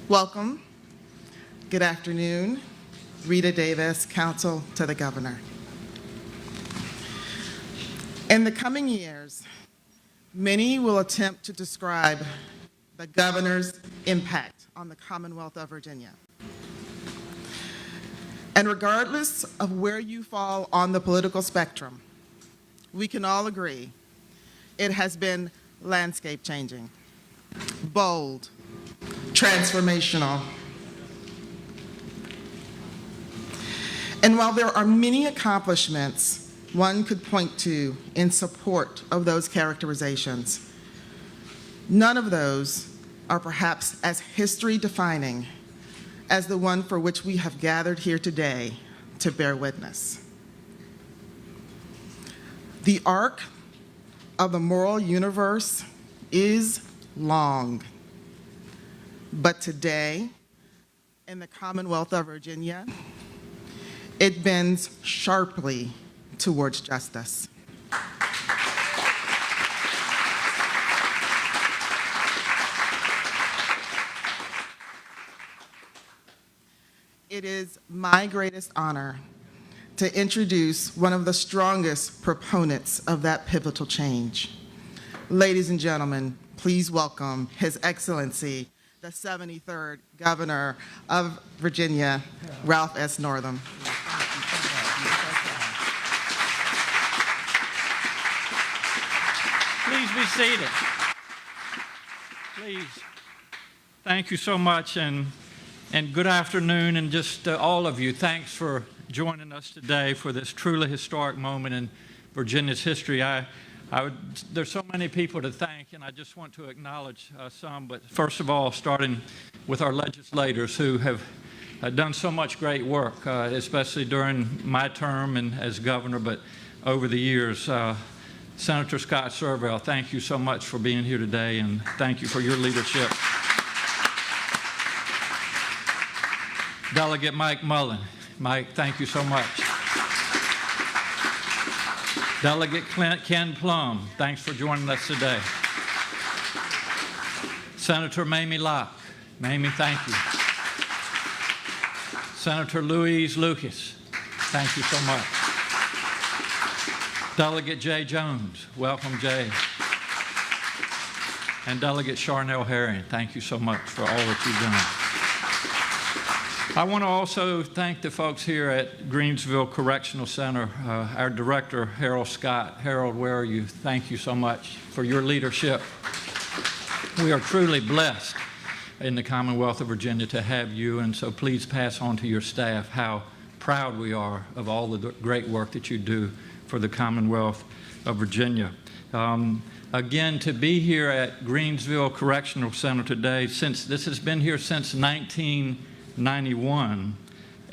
Welcome. Good afternoon. Rita Davis, Counsel to the Governor. In the coming years, many will attempt to describe the Governor's impact on the Commonwealth of Virginia. And regardless of where you fall on the political spectrum, we can all agree it has been landscape changing, bold, transformational. And while there are many accomplishments one could point to in support of those characterizations, none of those are perhaps as history-defining as the one for which we have gathered here today to bear witness. The arc of the moral universe is long, but today, in the Commonwealth of Virginia, it bends sharply towards justice. It is my greatest honor to introduce one of the strongest proponents of that pivotal change. Ladies and gentlemen, please welcome His Excellency, the 73rd Governor of Virginia, Ralph S. Northam. Please be seated. Please. Thank you so much, and good afternoon, and just all of you. Thanks for joining us today for this truly historic moment in Virginia's history. There's so many people to thank, and I just want to acknowledge some, but first of all, starting with our legislators who have done so much great work, especially during my term and as governor, but over the years. Senator Scott Servell, thank you so much for being here today, and thank you for your leadership. Delegate Mike Mullen. Mike, thank you so much. Delegate Ken Plum, thanks for joining us today. Senator Mamie Locke. Mamie, thank you. Senator Louise Lucas, thank you so much. Delegate Jay Jones, welcome Jay. And Delegate Charnel Herring, thank you so much for all that you've done. I want to also thank the folks here at Greensville Correctional Center, our director, Harold Scott. Harold, where are you? Thank you so much for your leadership. We are truly blessed in the Commonwealth of Virginia to have you, and so please pass on to your staff how proud we are of all the great work that you do for the Commonwealth of Virginia. Again, to be here at Greensville Correctional Center today, since this has been here since 1991,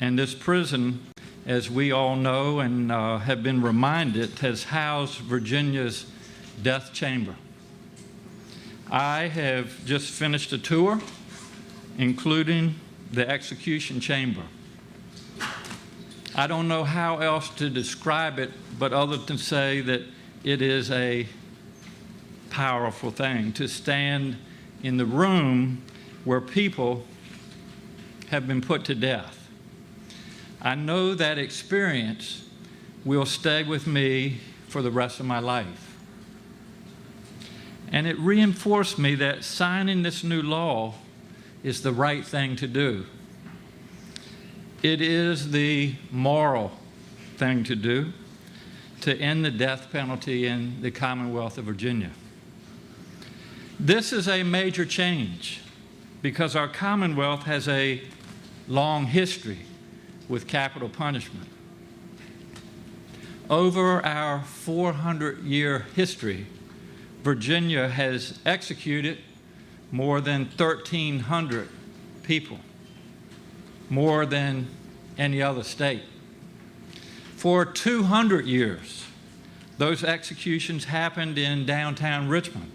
and this prison, as we all know and have been reminded, has housed Virginia's death chamber. I have just finished a tour, including the execution chamber. I don't know how else to describe it, but other than say that it is a powerful thing to stand in the room where people have been put to death. I know that experience will stay with me for the rest of my life. And it reinforced me that signing this new law is the right thing to do. It is the moral thing to do to end the death penalty in the Commonwealth of Virginia. This is a major change because our Commonwealth has a long history with capital punishment. Over our 400-year history, Virginia has executed more than 1,300 people, more than any other state. For 200 years, those executions happened in downtown Richmond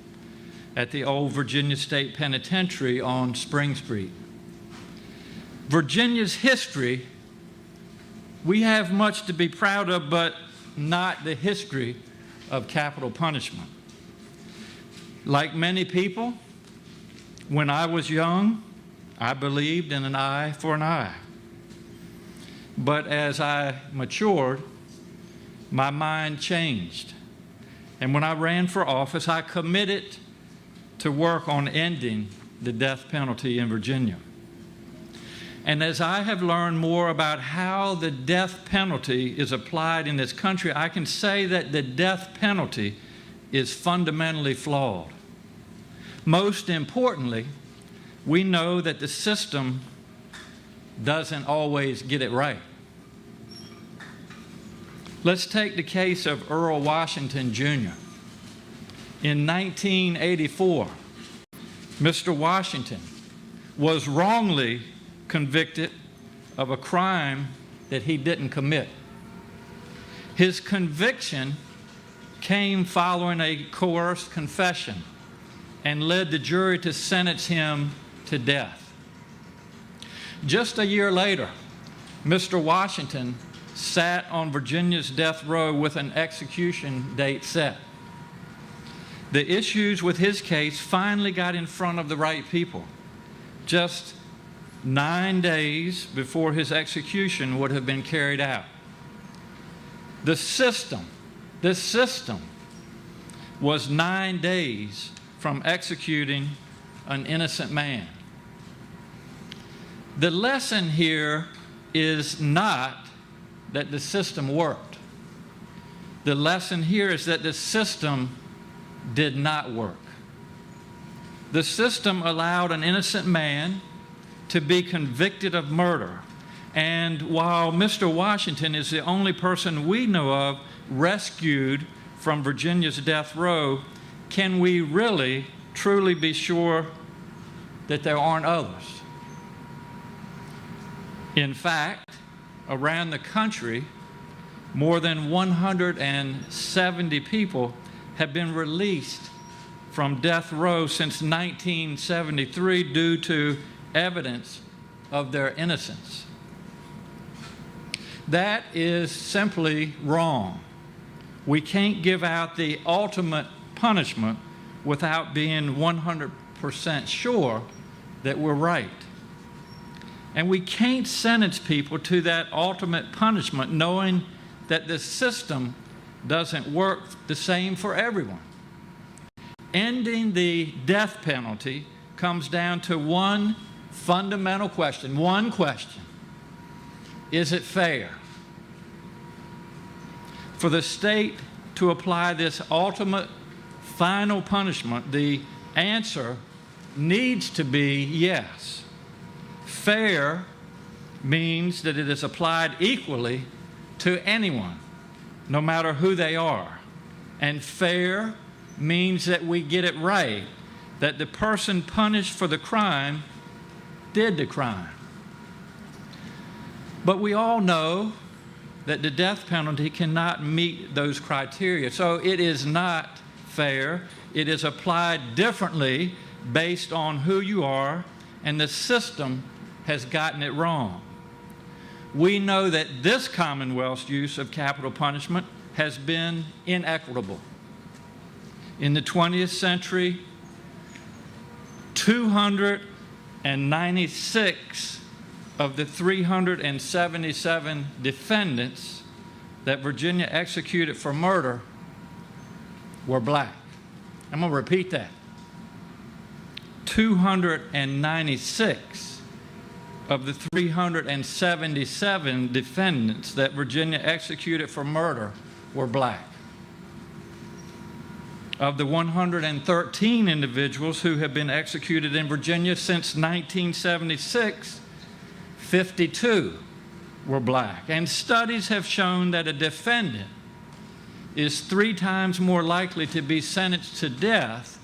at the old Virginia State Penitentiary on Spring Street. Virginia's history, we have much to be proud of, but not the history of capital punishment. Like many people, when I was young, I believed in an eye for an eye. But as I matured, my mind changed. And when I ran for office, I committed to work on ending the death penalty in Virginia. And as I have learned more about how the death penalty is applied in this country, I can say that the death penalty is fundamentally flawed. Most importantly, we know that the system doesn't always get it right. Let's take the case of Earl Washington Jr. In 1984, Mr. Washington was wrongly convicted of a crime that he didn't commit. His conviction came following a coerced confession and led the jury to sentence him to death. Just a year later, Mr. Washington sat on Virginia's death row with an execution date set. The issues with his case finally got in front of the right people. Just 9 days before his execution would have been carried out. This system was 9 days from executing an innocent man. The lesson here is not that the system worked. The lesson here is that the system did not work. The system allowed an innocent man to be convicted of murder. And while Mr. Washington is the only person we know of rescued from Virginia's death row, can we really, truly be sure that there aren't others? In fact, around the country, more than 170 people have been released from death row since 1973 due to evidence of their innocence. That is simply wrong. We can't give out the ultimate punishment without being 100% sure that we're right. And we can't sentence people to that ultimate punishment knowing that the system doesn't work the same for everyone. Ending the death penalty comes down to one fundamental question, one question. Is it fair for the state to apply this ultimate final punishment? The answer needs to be yes. Fair means that it is applied equally to anyone, no matter who they are. And fair means that we get it right, that the person punished for the crime did the crime. But we all know that the death penalty cannot meet those criteria. So it is not fair. It is applied differently based on who you are, and the system has gotten it wrong. We know that this Commonwealth's use of capital punishment has been inequitable. In the 20th century, 296 of the 377 defendants that Virginia executed for murder were black. I'm going to repeat that. 296 of the 377 defendants that Virginia executed for murder were black. Of the 113 individuals who have been executed in Virginia since 1976, 52 were black. And studies have shown that a defendant is 3 times more likely to be sentenced to death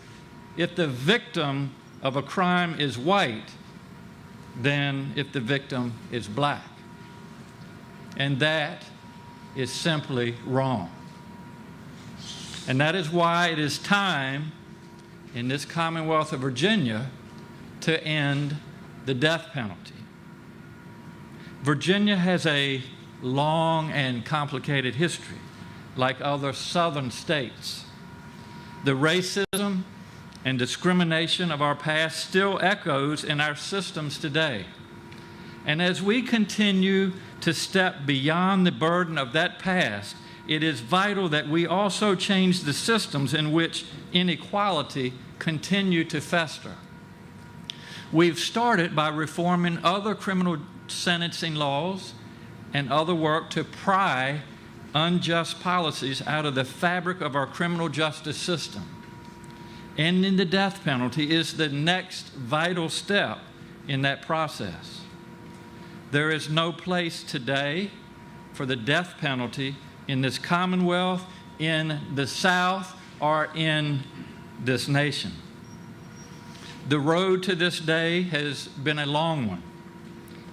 if the victim of a crime is white than if the victim is black. And that is simply wrong. And that is why it is time in this Commonwealth of Virginia to end the death penalty. Virginia has a long and complicated history, like other southern states. The racism and discrimination of our past still echoes in our systems today. And as we continue to step beyond the burden of that past, it is vital that we also change the systems in which inequality continue to fester. We've started by reforming other criminal sentencing laws and other work to pry unjust policies out of the fabric of our criminal justice system. Ending the death penalty is the next vital step in that process. There is no place today for the death penalty in this Commonwealth, in the South, or in this nation. The road to this day has been a long one,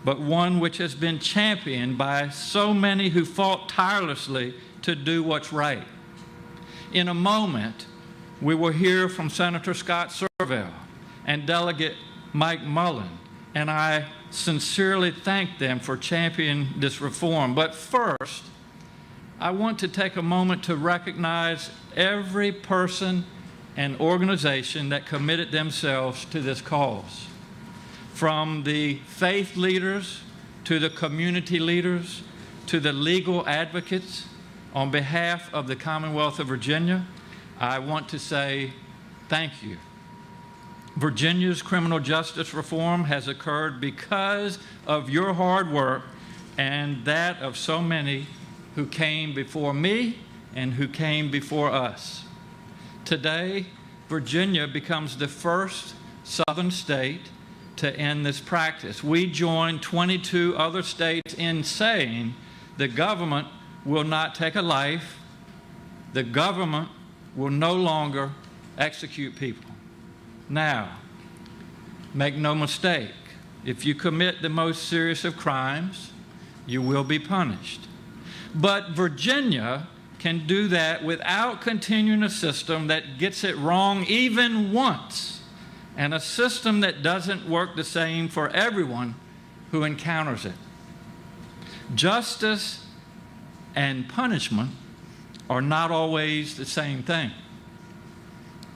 but one which has been championed by so many who fought tirelessly to do what's right. In a moment, we will hear from Senator Scott Servell and Delegate Mike Mullen, and I sincerely thank them for championing this reform. But first, I want to take a moment to recognize every person and organization that committed themselves to this cause. From the faith leaders to the community leaders to the legal advocates, on behalf of the Commonwealth of Virginia, I want to say thank you. Virginia's criminal justice reform has occurred because of your hard work and that of so many who came before me and who came before us. Today, Virginia becomes the first southern state to end this practice. We join 22 other states in saying the government will not take a life, the government will no longer execute people. Now, make no mistake, if you commit the most serious of crimes, you will be punished. But Virginia can do that without continuing a system that gets it wrong even once, and a system that doesn't work the same for everyone who encounters it. Justice and punishment are not always the same thing.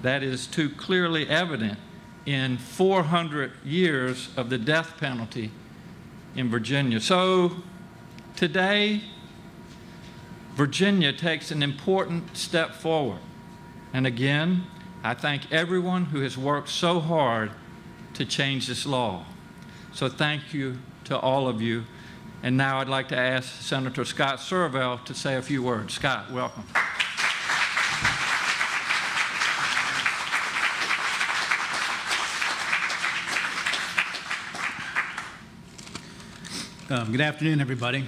That is too clearly evident in 400 years of the death penalty in Virginia. So today, Virginia takes an important step forward. And again, I thank everyone who has worked so hard to change this law. So thank you to all of you. And now I'd like to ask Senator Scott Servell to say a few words. Scott, welcome. Good afternoon, everybody.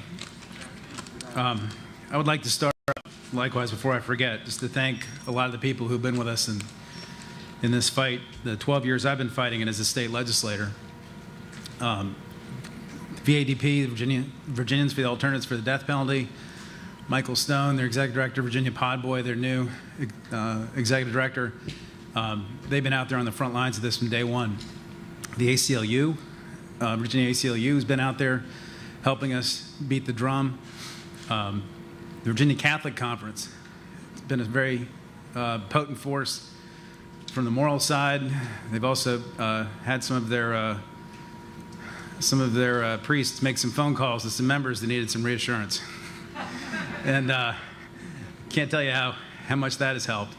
I would like to start, likewise, before I forget, just to thank a lot of the people who've been with us in this fight, the 12 years I've been fighting it as a state legislator. VADP, Virginians for the Alternatives for the Death Penalty, Michael Stone, their executive director, Virginia Podboy, their new executive director. They've been out there on the front lines of this from day one. The ACLU, Virginia ACLU has been out there helping us beat the drum. The Virginia Catholic Conference, it's been a very potent force from the moral side. They've also had some of their priests make some phone calls to some members that needed some reassurance. And can't tell you how much that has helped.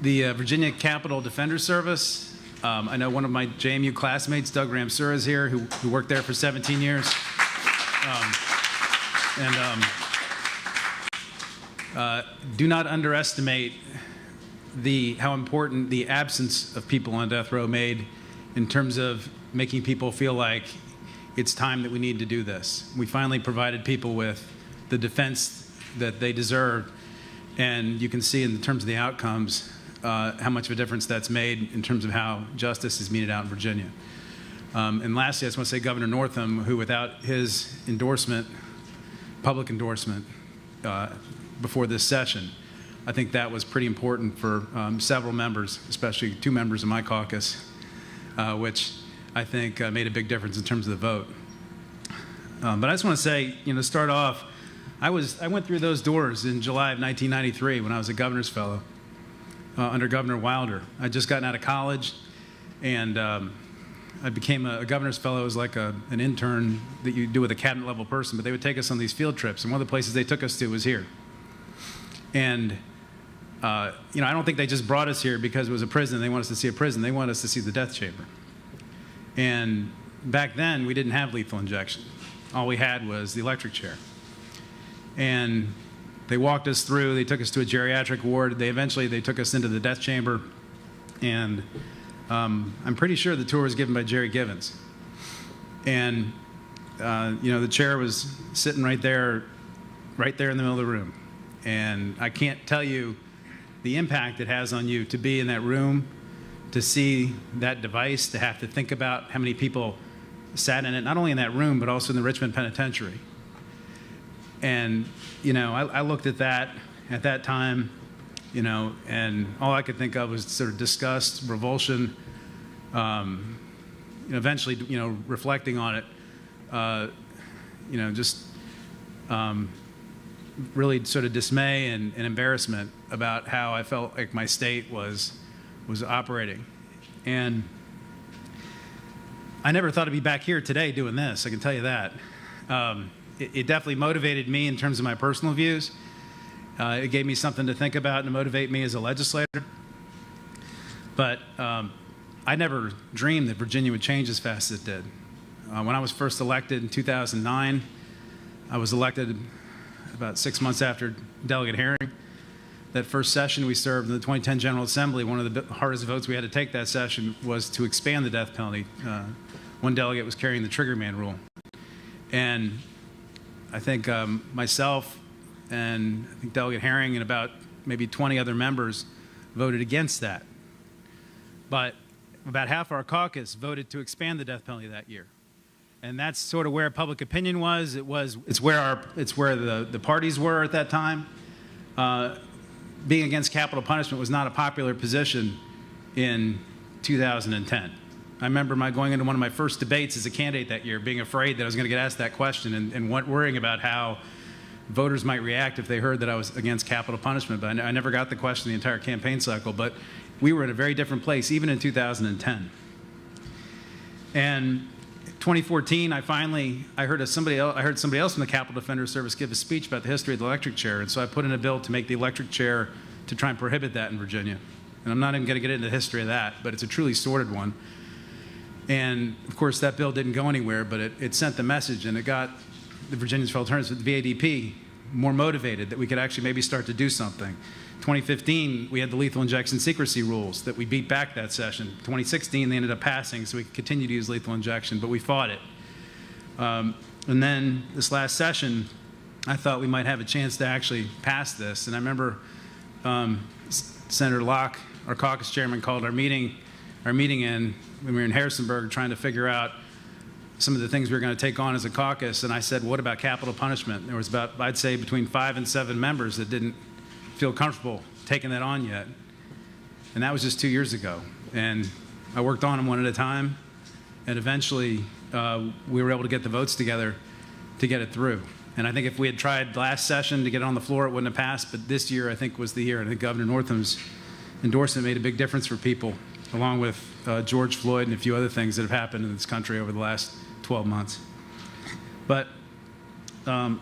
The Virginia Capitol Defender Service, I know one of my JMU classmates, Doug Ramsura, is here, who worked there for 17 years. Do not underestimate how important the absence of people on death row made in terms of making people feel like it's time that we need to do this. We finally provided people with the defense that they deserved, and you can see in terms of the outcomes how much of a difference that's made in terms of how justice is meted out in Virginia. And lastly, I just want to say Governor Northam, who without his endorsement, public endorsement, before this session, I think that was pretty important for several members, especially 2 members of my caucus, which I think made a big difference in terms of the vote. But I just want to say, to start off, I went through those doors in July of 1993 when I was a governor's fellow. under Governor Wilder. I'd just gotten out of college, and I became a governor's fellow. It was like an intern that you do with a cabinet level person, but they would take us on these field trips, and one of the places they took us to was here. And I don't think they just brought us here because it was a prison. They wanted us to see a prison. They wanted us to see the death chamber. And back then, we didn't have lethal injection. All we had was the electric chair. And they walked us through. They took us to a geriatric ward. Eventually they took us into the death chamber. And I'm pretty sure the tour was given by Jerry Givens. And the chair was sitting right there in the middle of the room. And I can't tell you the impact it has on you to be in that room, to see that device, to have to think about how many people sat in it, not only in that room, but also in the Richmond Penitentiary. And, I looked at that time, and all I could think of was sort of disgust, revulsion, eventually, reflecting on it, just really sort of dismay and embarrassment about how I felt like my state was operating. And I never thought I'd be back here today doing this, I can tell you that. It definitely motivated me in terms of my personal views. It gave me something to think about and to motivate me as a legislator. But I never dreamed that Virginia would change as fast as it did. When I was first elected in 2009, I was elected about 6 months after Delegate Herring. That first session we served in the 2010 General Assembly, one of the hardest votes we had to take that session was to expand the death penalty. One delegate was carrying the trigger man rule. And I think myself and I think Delegate Herring and about maybe 20 other members voted against that. But about half our caucus voted to expand the death penalty that year. And that's sort of where public opinion was. It's where the parties were at that time. Being against capital punishment was not a popular position in 2010. I remember going into one of my first debates as a candidate that year, being afraid that I was going to get asked that question and worrying about how voters might react if they heard that I was against capital punishment. But I never got the question the entire campaign cycle. But we were in a very different place, even in 2010. And 2014, I heard somebody else from the Capitol Defender Service give a speech about the history of the electric chair, and so I put in a bill to make the electric chair to try and prohibit that in Virginia. And I'm not even going to get into the history of that, but it's a truly sordid one. And of course, that bill didn't go anywhere, but it sent the message, and it got the Virginians for Alternatives, the VADP, more motivated that we could actually maybe start to do something. 2015, we had the lethal injection secrecy rules that we beat back that session. 2016, they ended up passing, so we could continue to use lethal injection, but we fought it. And then this last session, I thought we might have a chance to actually pass this. And I remember Senator Locke, our caucus chairman, called our meeting in when we were in Harrisonburg trying to figure out some of the things we were going to take on as a caucus. And I said, what about capital punishment? There was about, I'd say, between 5 and 7 members that didn't feel comfortable taking that on yet. And that was just 2 years ago. And I worked on them one at a time, and eventually we were able to get the votes together to get it through. And I think if we had tried last session to get it on the floor, it wouldn't have passed, but this year I think was the year. I think Governor Northam's endorsement made a big difference for people, along with George Floyd and a few other things that have happened in this country over the last 12 months. But I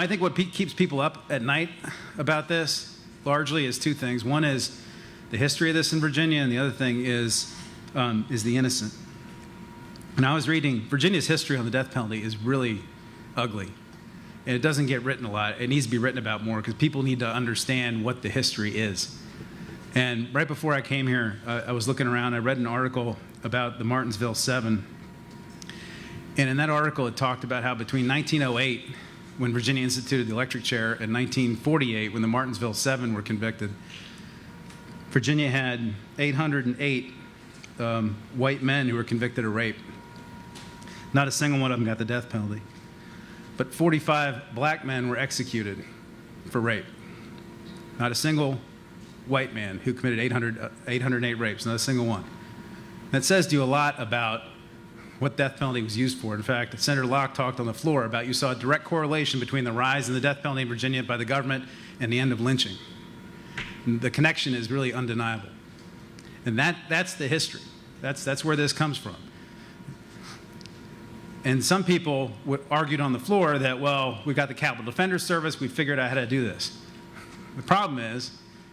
think what keeps people up at night about this largely is 2 things. One is the history of this in Virginia, and the other thing is the innocent. And I was reading, Virginia's history on the death penalty is really ugly, and it doesn't get written a lot. It needs to be written about more because people need to understand what the history is. And right before I came here, I was looking around. I read an article about the Martinsville 7, and in that article it talked about how between 1908, when Virginia instituted the electric chair, and 1948, when the Martinsville 7 were convicted, Virginia had 808 white men who were convicted of rape. Not a single one of them got the death penalty. But 45 black men were executed for rape. Not a single white man who committed 808 rapes, not a single one. That says to you a lot about what death penalty was used for. In fact, Senator Locke talked on the floor about you saw a direct correlation between the rise in the death penalty in Virginia by the government and the end of lynching. And the connection is really undeniable. And that's the history. That's where this comes from. And some people argued on the floor that, well, we've got the Capitol Defender Service, we figured out how to do this. The problem is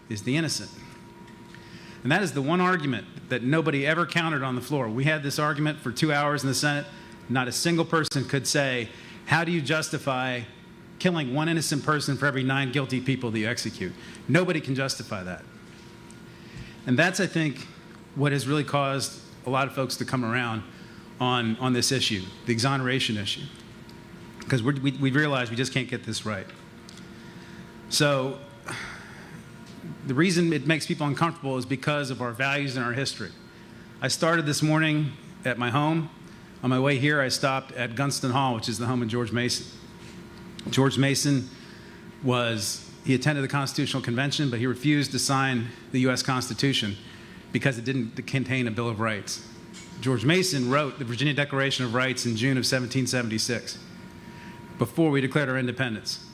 the innocent. And that is the one argument that nobody ever countered on the floor. We had this argument for 2 hours in the Senate. Not a single person could say, how do you justify killing one innocent person for every 9 guilty people that you execute? Nobody can justify that. And that's, I think, what has really caused a lot of folks to come around on this issue, the exoneration issue, because we realize we just can't get this right. So the reason it makes people uncomfortable is because of our values and our history. I started this morning at my home. On my way here, I stopped at Gunston Hall, which is the home of George Mason. George Mason he attended the Constitutional Convention, but he refused to sign the U.S. Constitution because it didn't contain a Bill of Rights. George Mason wrote the Virginia Declaration of Rights in June of 1776, before we declared our independence.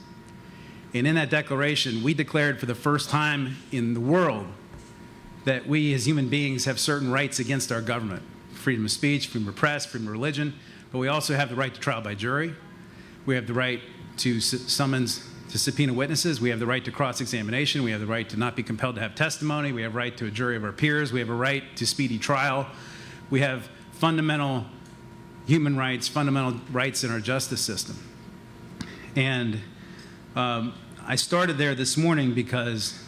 And in that declaration, we declared for the first time in the world that we as human beings have certain rights against our government. Freedom of speech, freedom of press, freedom of religion, but we also have the right to trial by jury. We have the right to subpoena witnesses. We have the right to cross-examination. We have the right to not be compelled to have testimony. We have a right to a jury of our peers. We have a right to speedy trial. We have fundamental human rights, fundamental rights in our justice system. And I started there this morning because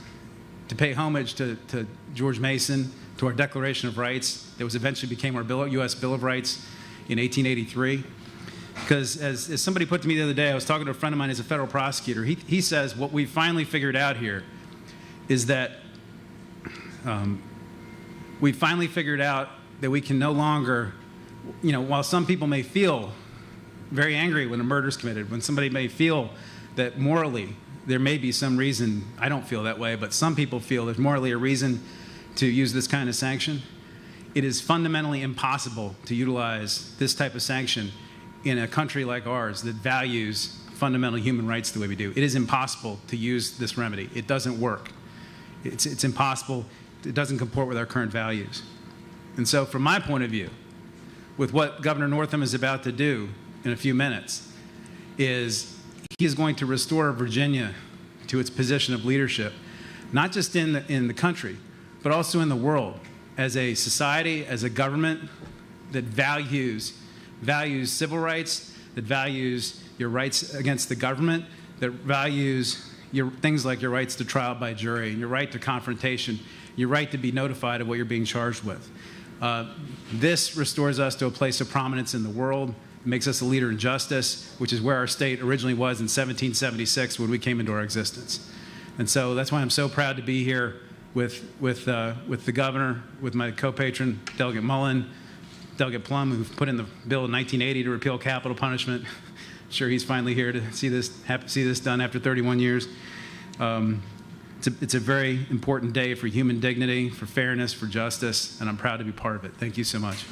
to pay homage to George Mason, to our Declaration of Rights that was eventually became our U.S. Bill of Rights in 1883. Because as somebody put to me the other day, I was talking to a friend of mine who's a federal prosecutor. He says what we finally figured out here is that we finally figured out that we can no longer, while some people may feel very angry when a murder is committed, when somebody may feel that morally there may be some reason, I don't feel that way, but some people feel there's morally a reason to use this kind of sanction, it is fundamentally impossible to utilize this type of sanction in a country like ours that values fundamental human rights the way we do. It is impossible to use this remedy. It doesn't work. It's impossible. It doesn't comport with our current values. And so from my point of view, with what Governor Northam is about to do in a few minutes, is he is going to restore Virginia to its position of leadership, not just in the country, but also in the world, as a society, as a government that values civil rights, that values your rights against the government, that values things like your rights to trial by jury, your right to confrontation, your right to be notified of what you're being charged with. This restores us to a place of prominence in the world. It makes us a leader in justice, which is where our state originally was in 1776 when we came into our existence. And so that's why I'm so proud to be here with the governor, with my co-patron, Delegate Mullen, Delegate Plum, who put in the bill in 1980 to repeal capital punishment. I'm sure he's finally here to see this done after 31 years. It's a very important day for human dignity, for fairness, for justice, and I'm proud to be part of it. Thank you so much.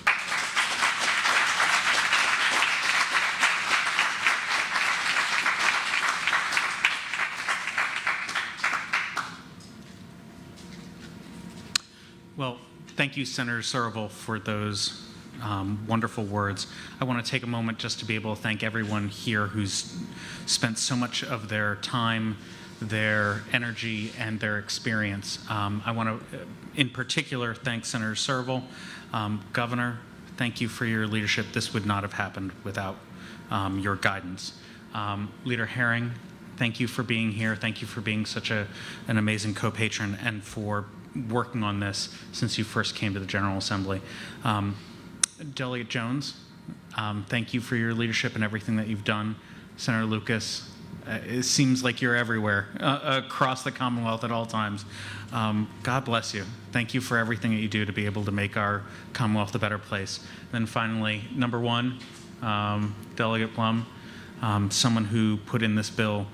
Well, thank you, Senator Serval, for those wonderful words. I want to take a moment just to be able to thank everyone here who's spent so much of their time, their energy, and their experience. I want to, in particular, thank Senator Serval. Governor, thank you for your leadership. This would not have happened without your guidance. Leader Herring, thank you for being here. Thank you for being such an amazing co-patron and for working on this since you first came to the General Assembly. Delegate Jones, thank you for your leadership and everything that you've done. Senator Lucas, it seems like you're everywhere across the Commonwealth at all times. God bless you. Thank you for everything that you do to be able to make our Commonwealth a better place. Then finally, number one, Delegate Plum, someone who put in this bill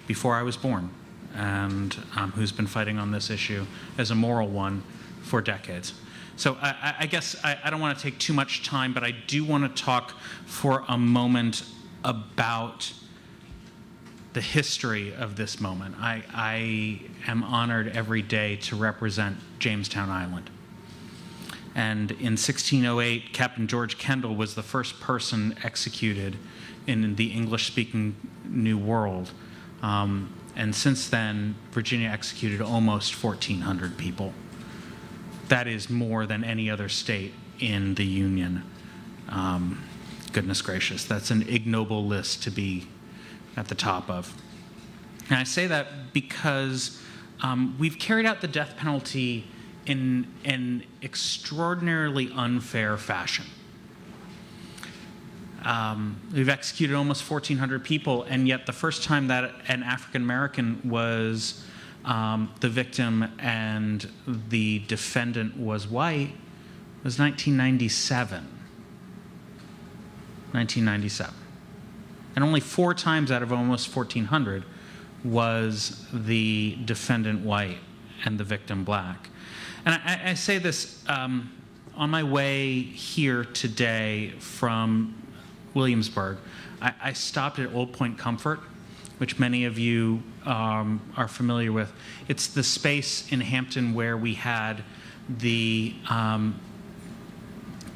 before I was born, and who's been fighting on this issue as a moral one for decades. So I guess I don't want to take too much time, but I do want to talk for a moment about the history of this moment. I am honored every day to represent Jamestown Island. And in 1608, Captain George Kendall was the first person executed in the English-speaking New World. And since then, Virginia executed almost 1,400 people. That is more than any other state in the Union. Goodness gracious, that's an ignoble list to be at the top of. And I say that because we've carried out the death penalty in an extraordinarily unfair fashion. We've executed almost 1,400 people, and yet the first time that an African American was the victim and the defendant was white was 1997. 1997. And only 4 times out of almost 1,400 was the defendant white and the victim black. And I say this on my way here today from Williamsburg. I stopped at Old Point Comfort, which many of you are familiar with. It's the space in Hampton where we had the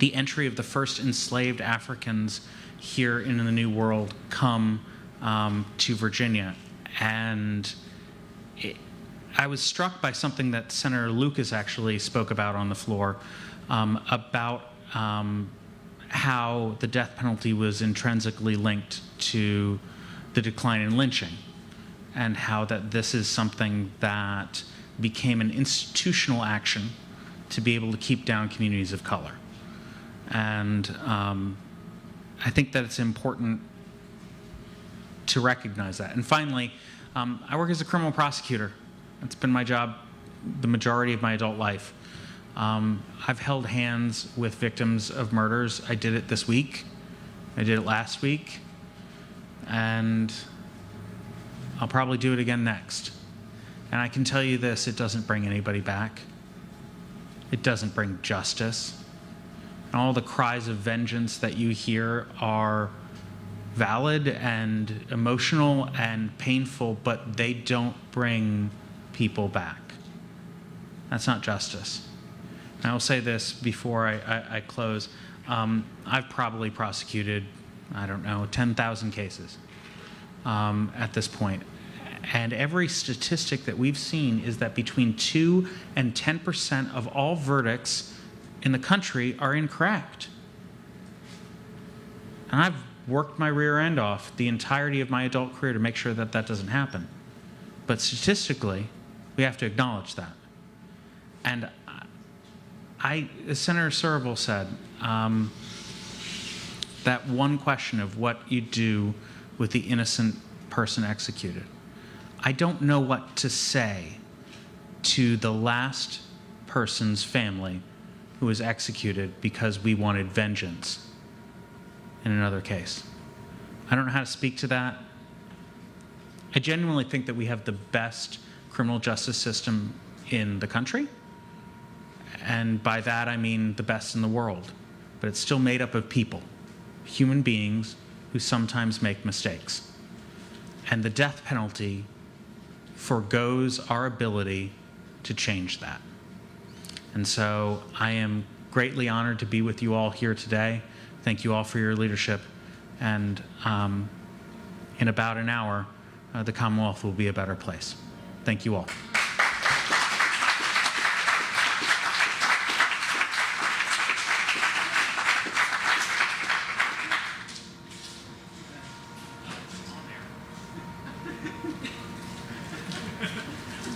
entry of the first enslaved Africans here in the New World come to Virginia. And I was struck by something that Senator Lucas actually spoke about on the floor, about how the death penalty was intrinsically linked to the decline in lynching, and how that this is something that became an institutional action to be able to keep down communities of color. And I think that it's important to recognize that. And finally, I work as a criminal prosecutor. It's been my job the majority of my adult life. I've held hands with victims of murders. I did it this week. I did it last week. And I'll probably do it again next. And I can tell you this, it doesn't bring anybody back. It doesn't bring justice. And all the cries of vengeance that you hear are valid and emotional and painful, but they don't bring people back. That's not justice. And I will say this before I close. I've probably prosecuted, I don't know, 10,000 cases at this point. And every statistic that we've seen is that between 2 and 10% of all verdicts in the country are incorrect. And I've worked my rear end off the entirety of my adult career to make sure that that doesn't happen. But statistically, we have to acknowledge that. And as Senator Searle said, that one question of what you do with the innocent person executed. I don't know what to say to the last person's family who was executed because we wanted vengeance in another case. I don't know how to speak to that. I genuinely think that we have the best criminal justice system in the country. And by that, I mean the best in the world. But it's still made up of people, human beings who sometimes make mistakes. And the death penalty forgoes our ability to change that. And so I am greatly honored to be with you all here today. Thank you all for your leadership. And in about an hour, the Commonwealth will be a better place. Thank you all.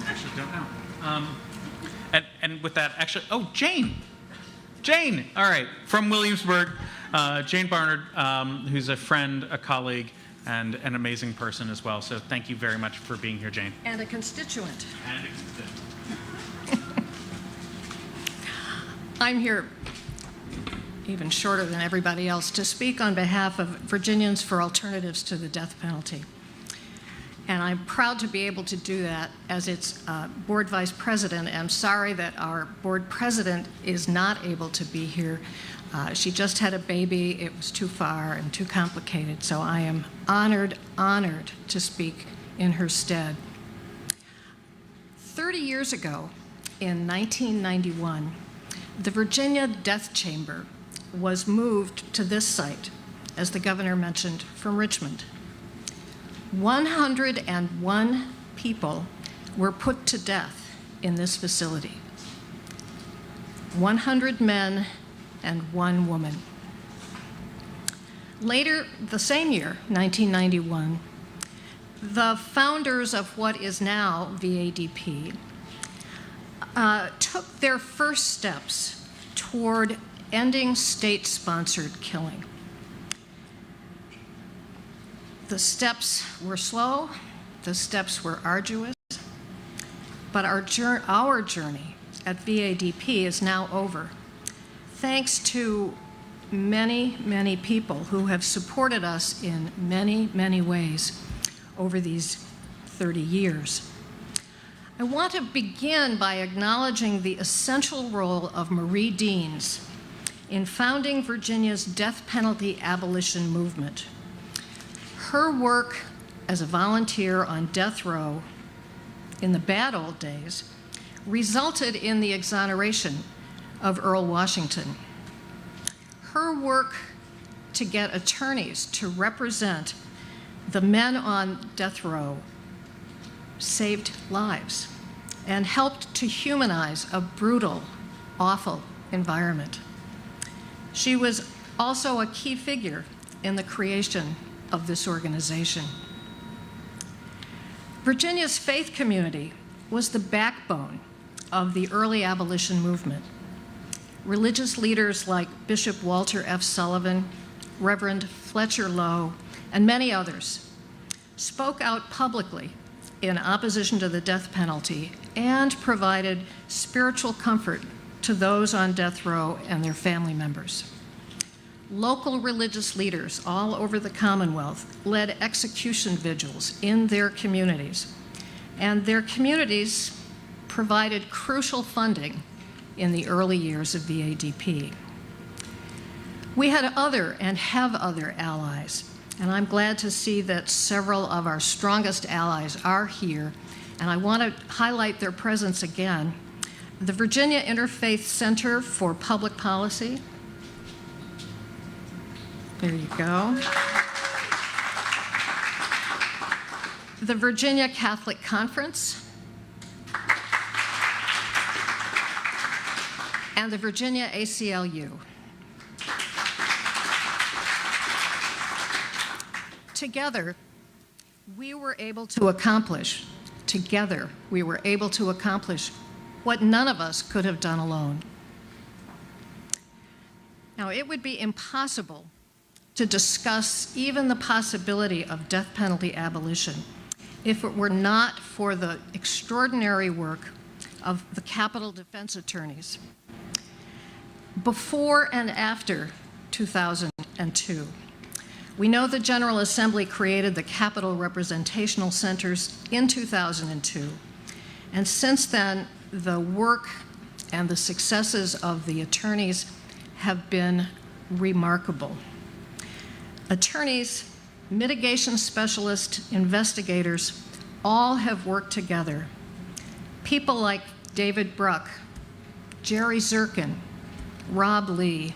Actually, don't know. And with that, actually, oh, Jane, all right, from Williamsburg, Jane Barnard, who's a friend, a colleague, and an amazing person as well. So thank you very much for being here, Jane. And a constituent. And a constituent. I'm here, even shorter than everybody else, to speak on behalf of Virginians for Alternatives to the Death Penalty. And I'm proud to be able to do that as its board vice president. And I'm sorry that our board president is not able to be here. She just had a baby. It was too far and too complicated. So I am honored to speak in her stead. 30 years ago, in 1991, the Virginia Death Chamber was moved to this site, as the governor mentioned, from Richmond. 101 people were put to death in this facility. 100 men and 1 woman. Later, the same year, 1991, the founders of what is now VADP took their first steps toward ending state-sponsored killing. The steps were slow, the steps were arduous, but our journey at VADP is now over, thanks to many, many people who have supported us in many, many ways over these 30 years. I want to begin by acknowledging the essential role of Marie Deans in founding Virginia's death penalty abolition movement. Her work as a volunteer on death row in the bad old days resulted in the exoneration of Earl Washington. Her work to get attorneys to represent the men on death row saved lives and helped to humanize a brutal, awful environment. She was also a key figure in the creation of this organization. Virginia's faith community was the backbone of the early abolition movement. Religious leaders like Bishop Walter F. Sullivan, Reverend Fletcher Lowe, and many others spoke out publicly in opposition to the death penalty and provided spiritual comfort to those on death row and their family members. Local religious leaders all over the Commonwealth led execution vigils in their communities, and their communities provided crucial funding in the early years of VADP. We had other and have other allies, and I'm glad to see that several of our strongest allies are here, and I want to highlight their presence again. The Virginia Interfaith Center for Public Policy. There you go. The Virginia Catholic Conference. And the Virginia ACLU. Together, we were able to accomplish what none of us could have done alone. Now, it would be impossible to discuss even the possibility of death penalty abolition if it were not for the extraordinary work of the Capital Defense Attorneys. Before and after 2002, we know the General Assembly created the Capital Representational Centers in 2002, and since then, the work and the successes of the attorneys have been remarkable. Attorneys, mitigation specialists, investigators, all have worked together. People like David Bruck, Jerry Zirkin, Rob Lee,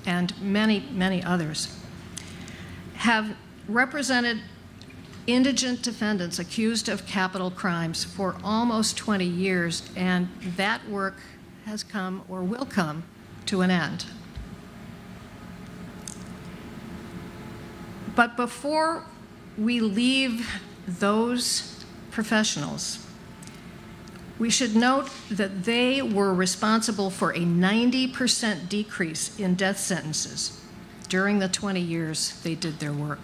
and many, many others have represented indigent defendants accused of capital crimes for almost 20 years, and that work has come or will come to an end. But before we leave those professionals, we should note that they were responsible for a 90% decrease in death sentences during the 20 years they did their work.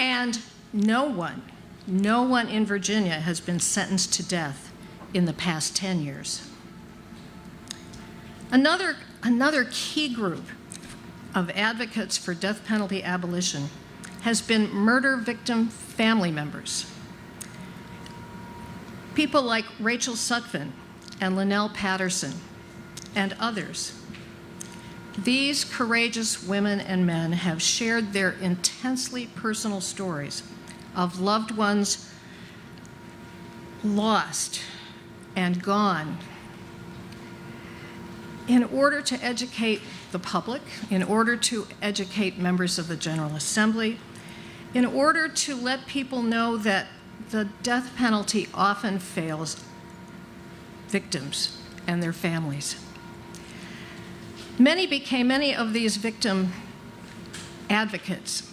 And no one in Virginia has been sentenced to death in the past 10 years. Another key group of advocates for death penalty abolition has been murder victim family members. People like Rachel Sutphin and Linnell Patterson and others. These courageous women and men have shared their intensely personal stories of loved ones lost and gone in order to educate the public, in order to educate members of the General Assembly, in order to let people know that the death penalty often fails victims and their families. Many of these victim advocates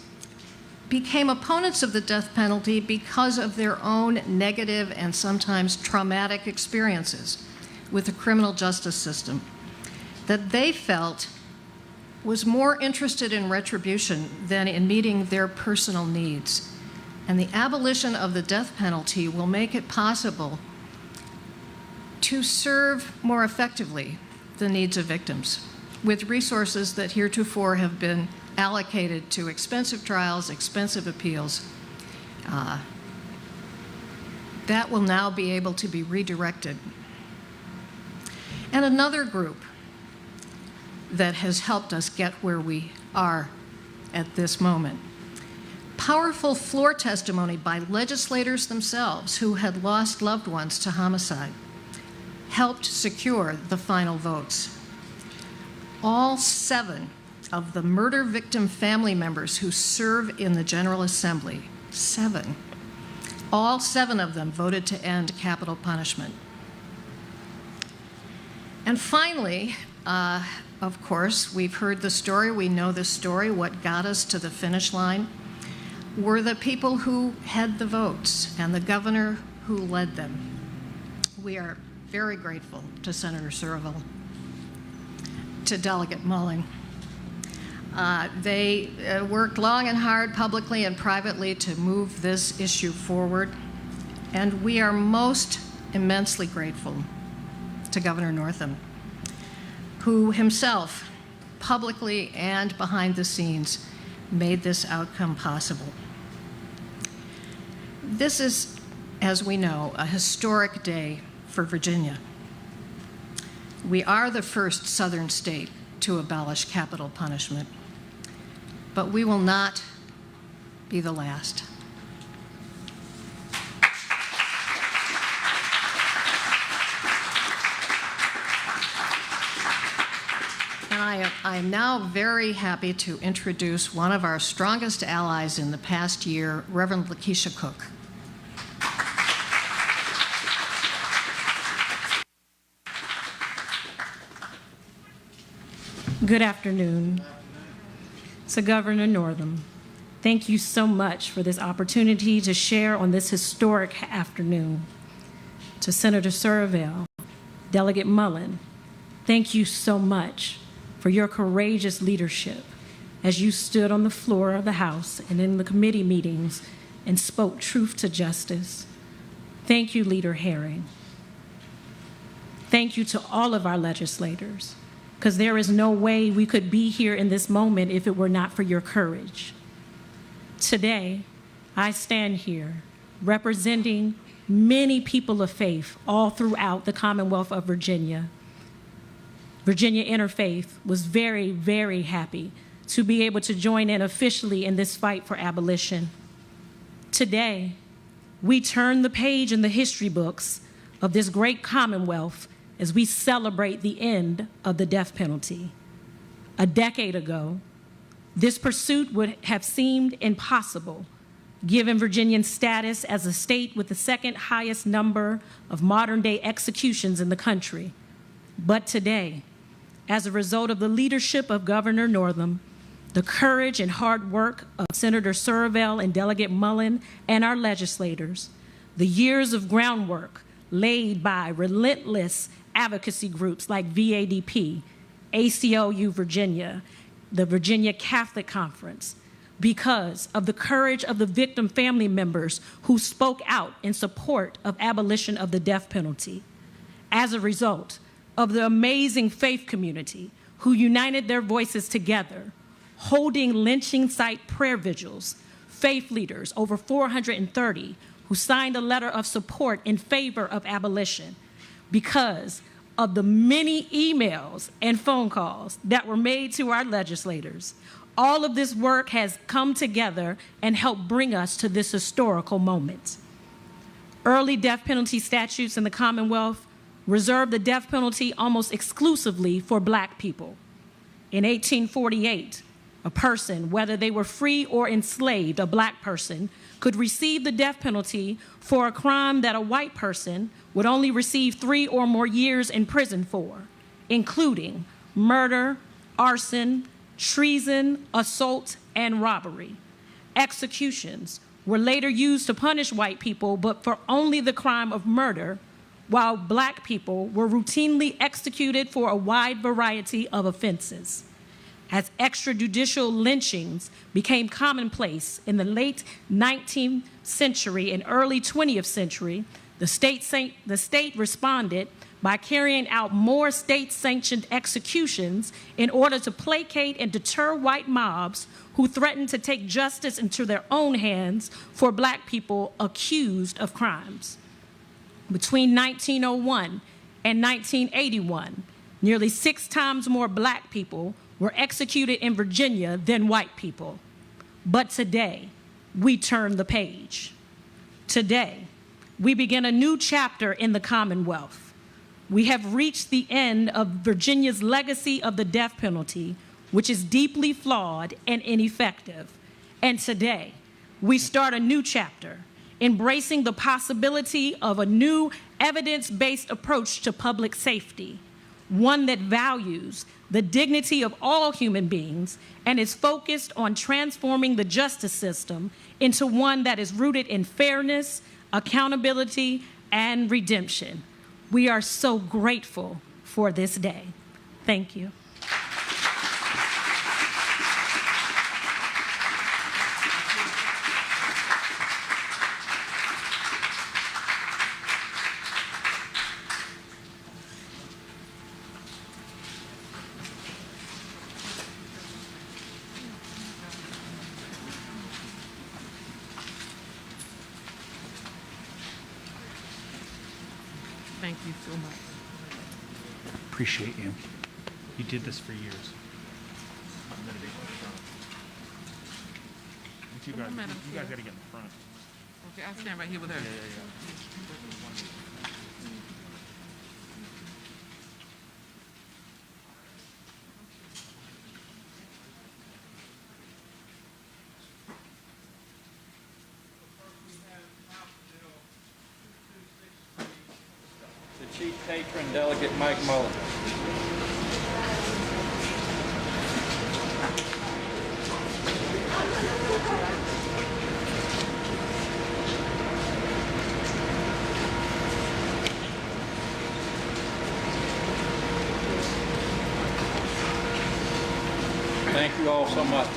became opponents of the death penalty because of their own negative and sometimes traumatic experiences with the criminal justice system that they felt was more interested in retribution than in meeting their personal needs. And the abolition of the death penalty will make it possible to serve more effectively the needs of victims with resources that heretofore have been allocated to expensive trials, expensive appeals. That will now be able to be redirected. And another group that has helped us get where we are at this moment. Powerful floor testimony by legislators themselves who had lost loved ones to homicide helped secure the final votes. All 7 of the murder victim family members who serve in the General Assembly, 7, all 7 of them voted to end capital punishment. And finally, of course, we've heard the story, we know the story. What got us to the finish line were the people who had the votes and the governor who led them. We are very grateful to Senator Surville, to Delegate Mullen. They worked long and hard publicly and privately to move this issue forward, and we are most immensely grateful to Governor Northam, who himself, publicly and behind the scenes, made this outcome possible. This is, as we know, a historic day for Virginia. We are the first Southern state to abolish capital punishment, but we will not be the last. And I am now very happy to introduce one of our strongest allies in the past year, Reverend Lakeisha Cook. Good afternoon. So Governor Northam, thank you so much for this opportunity to share on this historic afternoon. To Senator Surville, Delegate Mullen, thank you so much for your courageous leadership as you stood on the floor of the House and in the committee meetings and spoke truth to justice. Thank you, Leader Herring. Thank you to all of our legislators, because there is no way we could be here in this moment if it were not for your courage. Today, I stand here representing many people of faith all throughout the Commonwealth of Virginia. Virginia Interfaith was very, very happy to be able to join in officially in this fight for abolition. Today, we turn the page in the history books of this great Commonwealth as we celebrate the end of the death penalty. A decade ago, this pursuit would have seemed impossible, given Virginia's status as a state with the second highest number of modern-day executions in the country. But today, as a result of the leadership of Governor Northam, the courage and hard work of Senator Surville and Delegate Mullen and our legislators, the years of groundwork laid by relentless advocacy groups like VADP, ACLU Virginia, the Virginia Catholic Conference, because of the courage of the victim family members who spoke out in support of abolition of the death penalty. As a result of the amazing faith community who united their voices together, holding lynching site prayer vigils, faith leaders, over 430, who signed a letter of support in favor of abolition because of the many emails and phone calls that were made to our legislators. All of this work has come together and helped bring us to this historical moment. Early death penalty statutes in the Commonwealth reserved the death penalty almost exclusively for Black people. In 1848, a person, whether they were free or enslaved, a Black person, could receive the death penalty for a crime that a white person would only receive 3 or more years in prison for, including murder, arson, treason, assault, and robbery. Executions were later used to punish white people, but for only the crime of murder, while Black people were routinely executed for a wide variety of offenses. As extrajudicial lynchings became commonplace in the late 19th century and early 20th century, the state responded by carrying out more state-sanctioned executions in order to placate and deter white mobs who threatened to take justice into their own hands for Black people accused of crimes. Between 1901 and 1981, nearly 6 times more Black people were executed in Virginia than white people. But today, we turn the page. Today, we begin a new chapter in the Commonwealth. We have reached the end of Virginia's legacy of the death penalty, which is deeply flawed and ineffective. And today, we start a new chapter, embracing the possibility of a new evidence-based approach to public safety, one that values the dignity of all human beings and is focused on transforming the justice system into one that is rooted in fairness, accountability, and redemption. We are so grateful for this day. Thank you. Thank you so much. Appreciate you. You did this for years. You guys got to get in the front. Okay, I'll stand right here with her. The Chief Patron, Delegate Mike Mullen. Thank you all so much.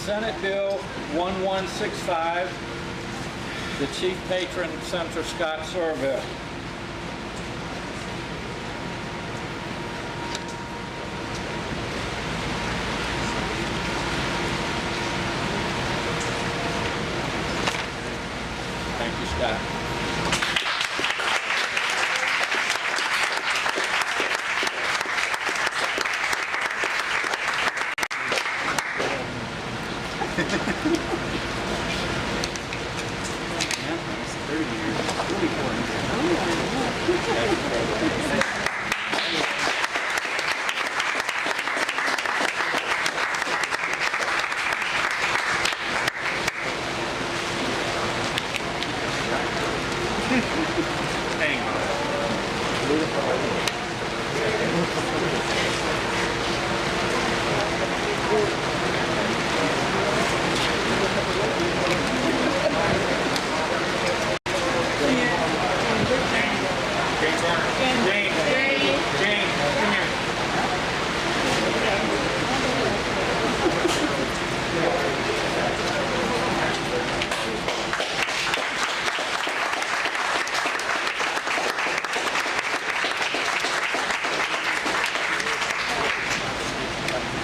Senate Bill 1165, the Chief Patron, Senator Scott Somerville. Thank you, Scott.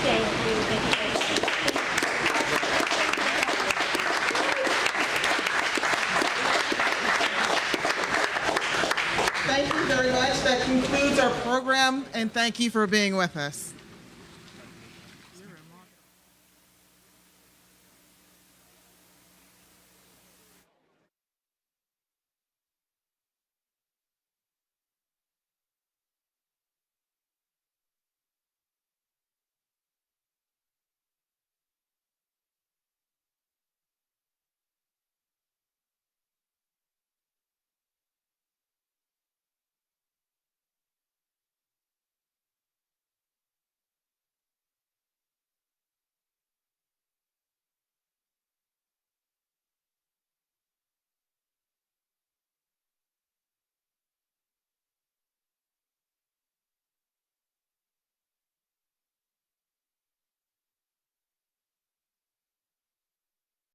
Thank you. Thank you. Thank you very much. That concludes our program, and thank you for being with us.